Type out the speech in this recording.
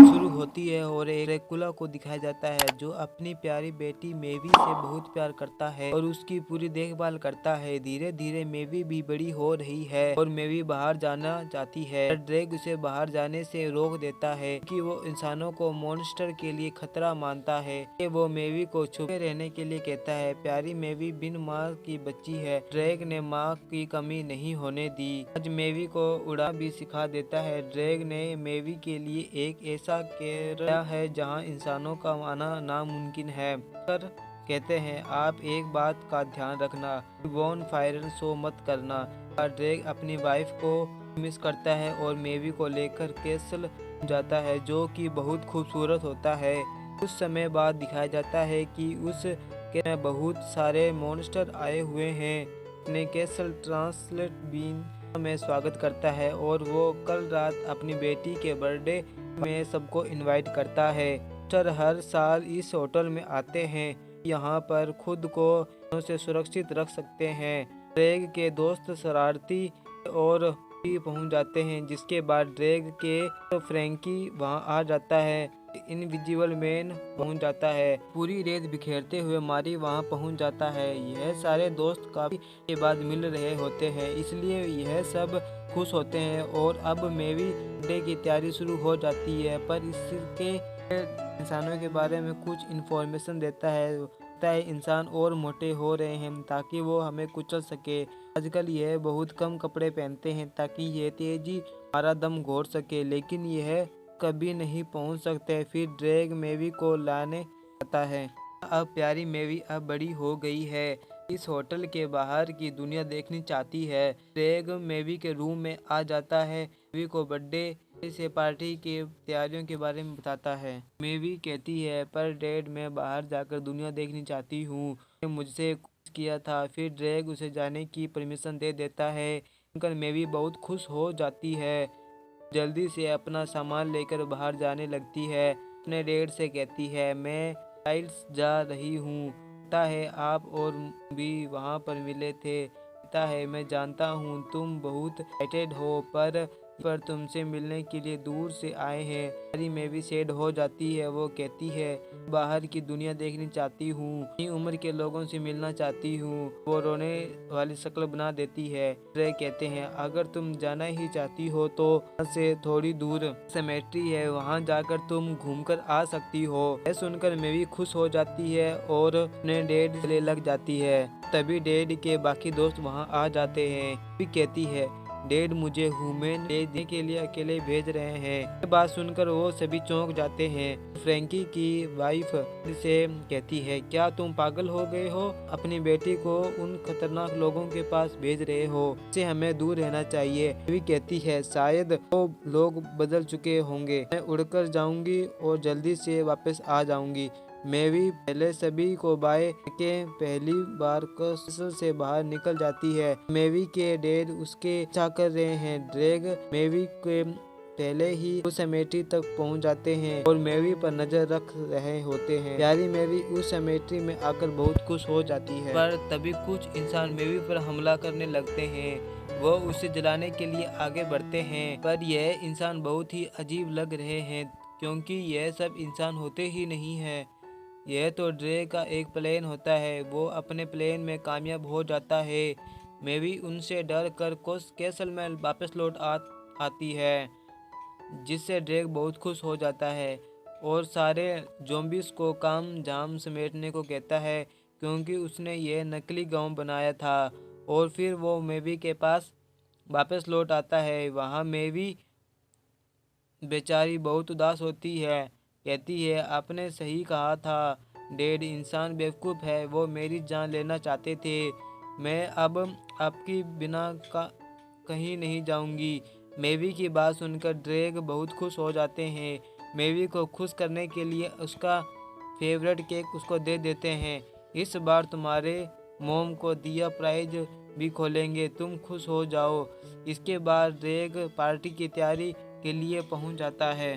शुरू होती है और एक ड्रैकुला को दिखाया जाता है जो अपनी प्यारी बेटी मेवी से बहुत प्यार करता है और उसकी पूरी देखभाल करता है। धीरे धीरे मेवी भी बड़ी हो रही है और मेवी बाहर जाना चाहती है। ड्रेक उसे बाहर जाने से रोक देता है कि वो इंसानों को मॉन्स्टर के लिए खतरा मानता है। वो मेवी को छुपे रहने के लिए कहता है। प्यारी मेवी बिन माँ की बच्ची है। ड्रेक ने माँ की कमी नहीं होने दी। आज मेवी को उड़ा भी सिखा देता है। ड्रेक ने मेवी के लिए एक ऐसा केरल है जहाँ इंसानों का आना नामुमकिन है। पर कहते हैं आप एक बात का ध्यान रखना, बॉन फायर शो मत करना। ड्रेक अपनी वाइफ को मिस करता है और मेवी को लेकर कैसल जाता है जो कि बहुत खूबसूरत होता है। कुछ समय बाद दिखाया जाता है कि उस के बहुत सारे मॉन्स्टर आए हुए हैं। अपने कैसल ट्रांसलेट बीन में स्वागत करता है और वो कल रात अपनी बेटी के बर्थडे में सबको इनवाइट करता है। मॉन्स्टर हर साल इस होटल में आते हैं, यहाँ पर खुद को से सुरक्षित रख सकते हैं। ड्रेक के दोस्त शरारती और पहुंच जाते हैं, जिसके बाद ड्रेक के फ्रैंकी वहां आ जाता है। इनविजिबल मैन पहुंच जाता है। पूरी रेत बिखेरते हुए मारी वहां पहुंच जाता है। यह सारे दोस्त काफी के बाद मिल रहे होते हैं, इसलिए यह सब खुश होते हैं और अब मेवी डे की तैयारी शुरू हो जाती है। पर इसके इंसानों के बारे में कुछ इन्फॉर्मेशन देता है। इंसान और मोटे हो रहे हैं ताकि वो हमें कुचल सके। आजकल यह बहुत कम कपड़े पहनते हैं ताकि यह तेजी हमारा दम घोट सके, लेकिन यह कभी नहीं पहुंच सकते। फिर ड्रेक मेवी को लाने आता है। अब प्यारी मेवी अब बड़ी हो गई है, इस होटल के बाहर की दुनिया देखनी चाहती है। ड्रेक मेवी के रूम में आ जाता है। मेवी को बर्थडे से पार्टी की तैयारियों के बारे में बताता है। मेवी कहती है पर डैड मैं बाहर जाकर दुनिया देखनी चाहती हूँ, मुझसे किया था। फिर ड्रेक उसे जाने की परमिशन दे देता है। मेवी बहुत खुश हो जाती है, जल्दी से अपना सामान लेकर बाहर जाने लगती है। अपने डैड से कहती है मैं टाइल्स जा रही हूँ, पता है आप और भी वहाँ पर मिले थे। पता है मैं जानता हूँ तुम बहुत एक्साइटेड हो, पर तुमसे मिलने के लिए दूर से आए हैं। प्यारी मेवी सैड हो जाती है। वो कहती है बाहर की दुनिया देखनी चाहती हूँ, अपनी उम्र के लोगों से मिलना चाहती हूँ। वो रोने वाली शक्ल बना देती है। ड्रेक कहते हैं अगर तुम जाना ही चाहती हो तो यहाँ से थोड़ी दूर सेमेट्री है, वहाँ जाकर तुम घूमकर आ सकती हो। यह सुनकर मेवी खुश हो जाती है और अपने डैड से लग जाती है। तभी डैड के बाकी दोस्त वहाँ आ जाते हैं। भी कहती है डैड मुझे ह्यूमन लेने के लिए अकेले भेज रहे हैं। ये बात सुनकर वो सभी चौंक जाते हैं। फ्रैंकी की वाइफ से कहती है क्या तुम पागल हो गए हो, अपनी बेटी को उन खतरनाक लोगों के पास भेज रहे हो, इससे हमें दूर रहना चाहिए। भी कहती है शायद वो लोग बदल चुके होंगे, मैं उड़कर जाऊंगी और जल्दी से वापस आ जाऊंगी। मेवी पहले सभी को बाय के पहली बार कसल से बाहर निकल जाती है। मेवी के डैड उसके पीछा कर रहे हैं। ड्रेक मेवी के पहले ही उस सेमेट्री तक पहुंच जाते हैं और मेवी पर नजर रख रहे होते हैं। प्यारी मेवी उस सेमेट्री में आकर बहुत खुश हो जाती है, पर तभी कुछ इंसान मेवी पर हमला करने लगते हैं। वो उसे जलाने के लिए आगे बढ़ते हैं, पर यह इंसान बहुत ही अजीब लग रहे हैं क्योंकि यह सब इंसान होते ही नहीं है। यह तो ड्रेक का एक प्लेन होता है। वो अपने प्लेन में कामयाब हो जाता है। मेवी उनसे डर कर कैसल में वापस लौट आती है, जिससे ड्रेक बहुत खुश हो जाता है और सारे ज़ॉम्बीज़ को काम झाम समेटने को कहता है क्योंकि उसने यह नकली गांव बनाया था। और फिर वो मेवी के पास वापस लौट आता है। वहाँ मेवी बेचारी बहुत उदास होती है, कहती है आपने सही कहा था डैड, इंसान बेवकूफ़ है, वो मेरी जान लेना चाहते थे। मैं अब आपकी बिना कहीं नहीं जाऊंगी। मेवी की बात सुनकर ड्रेक बहुत खुश हो जाते हैं। मेवी को खुश करने के लिए उसका फेवरेट केक उसको दे देते हैं। इस बार तुम्हारे मोम को दिया प्राइज भी खोलेंगे, तुम खुश हो जाओ। इसके बाद ड्रेक पार्टी की तैयारी के लिए पहुंच जाता है।